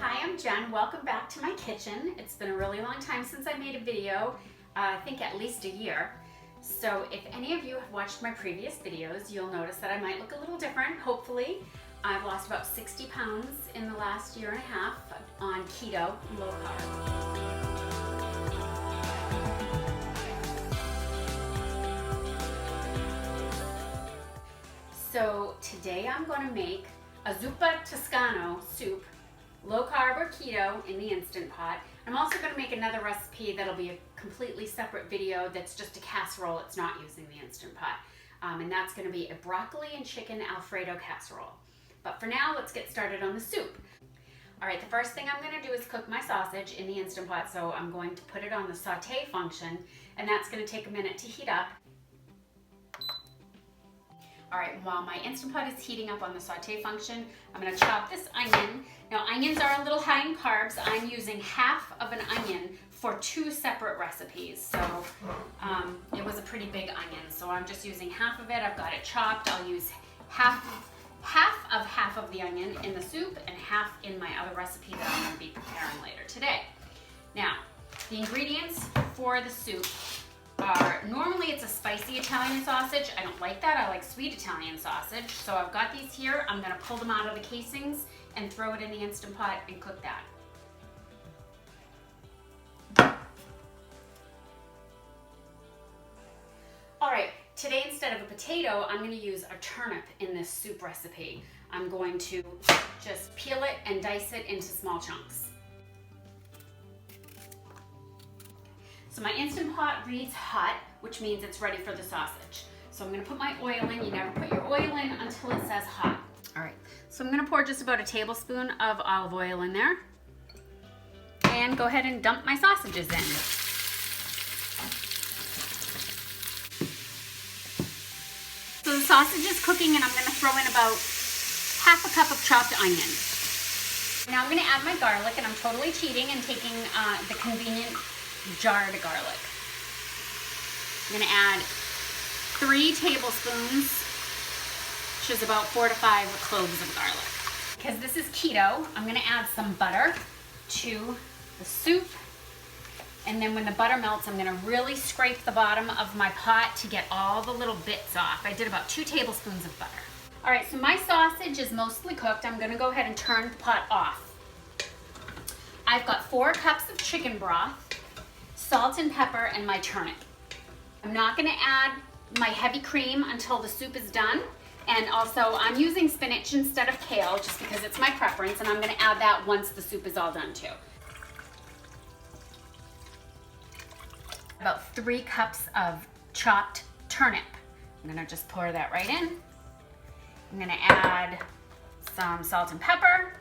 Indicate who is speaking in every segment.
Speaker 1: Hi, I'm Jen. Welcome back to my kitchen. It's been a really long time since I made a video, I think at least a year. So if any of you have watched my previous videos, you'll notice that I might look a little different, hopefully. I've lost about 60 pounds in the last year and a half on keto, low carb. So today I'm going to make a Zuppa Toscana soup, low carb or keto in the Instant Pot. I'm also going to make another recipe that'll be a completely separate video that's just a casserole. It's not using the Instant Pot. And that's going to be a broccoli and chicken Alfredo casserole. But for now, let's get started on the soup. All right, the first thing I'm going to do is cook my sausage in the Instant Pot. So I'm going to put it on the saute function, and that's going to take a minute to heat up. All right, while my Instant Pot is heating up on the saute function, I'm gonna chop this onion. Now, onions are a little high in carbs. I'm using half of an onion for two separate recipes. So it was a pretty big onion. So I'm just using half of it. I've got it chopped. I'll use half of the onion in the soup and half in my other recipe that I'm gonna be preparing later today. Now, the ingredients for the soup are, normally it's a spicy Italian sausage. I don't like that. I like sweet Italian sausage. So I've got these here. I'm gonna pull them out of the casings and throw it in the Instant Pot and cook that. All right, today instead of a potato, I'm gonna use a turnip in this soup recipe. I'm going to just peel it and dice it into small chunks. So my Instant Pot reads hot, which means it's ready for the sausage. So I'm gonna put my oil in. You never put your oil in until it says hot. All right, so I'm gonna pour just about a tablespoon of olive oil in there and go ahead and dump my sausages in. So the sausage is cooking, and I'm gonna throw in about half a cup of chopped onion. Now I'm gonna add my garlic, and I'm totally cheating and taking the convenient jarred garlic. I'm gonna add 3 tablespoons, which is about 4 to 5 cloves of garlic. Because this is keto, I'm gonna add some butter to the soup. And then when the butter melts, I'm gonna really scrape the bottom of my pot to get all the little bits off. I did about 2 tablespoons of butter. All right, so my sausage is mostly cooked. I'm gonna go ahead and turn the pot off. I've got 4 cups of chicken broth, salt and pepper, and my turnip. I'm not gonna add my heavy cream until the soup is done. And also I'm using spinach instead of kale just because it's my preference, and I'm gonna add that once the soup is all done too. About 3 cups of chopped turnip. I'm gonna just pour that right in. I'm gonna add some salt and pepper.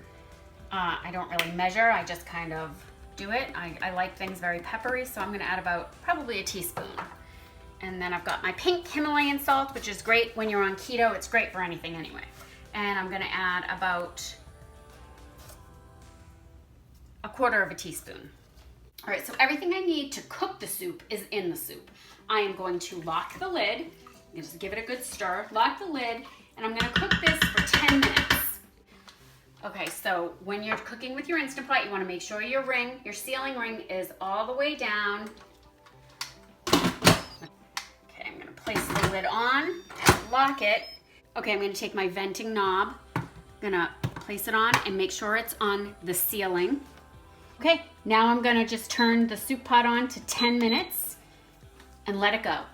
Speaker 1: I don't really measure, I just kind of do it. I like things very peppery, so I'm gonna add about probably a teaspoon. And then I've got my pink Himalayan salt, which is great when you're on keto. It's great for anything anyway. And I'm gonna add about a 1/4 teaspoon. All right, so everything I need to cook the soup is in the soup. I am going to lock the lid, just give it a good stir, lock the lid, and I'm gonna cook this for 10 minutes. Okay, so when you're cooking with your Instant Pot, you wanna make sure your sealing ring is all the way down. Okay, I'm gonna place the lid on, lock it. Okay, I'm gonna take my venting knob, I'm gonna place it on and make sure it's on the ceiling. Okay, now I'm gonna just turn the soup pot on to 10 minutes and let it go.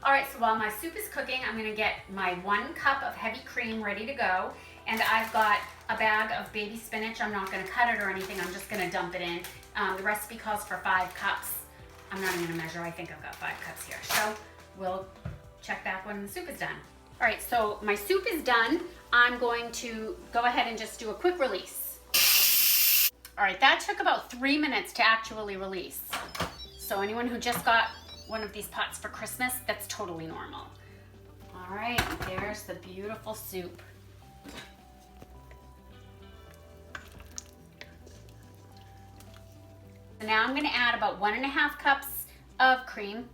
Speaker 1: All right, so while my soup is cooking, I'm gonna get my 1 cup of heavy cream ready to go. And I've got a bag of baby spinach. I'm not gonna cut it or anything, I'm just gonna dump it in. The recipe calls for 5 cups. I'm not even gonna measure, I think I've got 5 cups here. So we'll check back when the soup is done. All right, so my soup is done. I'm going to go ahead and just do a quick release. All right, that took about 3 minutes to actually release. So anyone who just got one of these pots for Christmas, that's totally normal. All right, there's the beautiful soup. So now I'm gonna add about 1.5 cups of cream.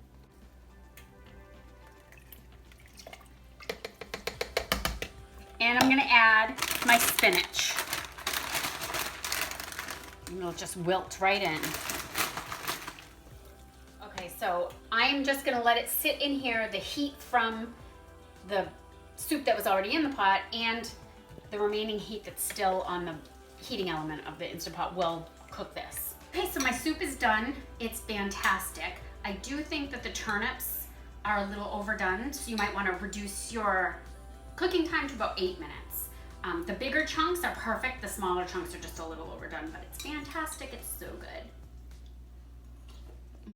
Speaker 1: And I'm gonna add my spinach. And it'll just wilt right in. Okay, so I'm just gonna let it sit in here, the heat from the soup that was already in the pot and the remaining heat that's still on the heating element of the Instant Pot will cook this. Okay, so my soup is done. It's fantastic. I do think that the turnips are a little overdone, so you might want to reduce your cooking time to about 8 minutes. The bigger chunks are perfect. The smaller chunks are just a little overdone, but it's fantastic. It's so good.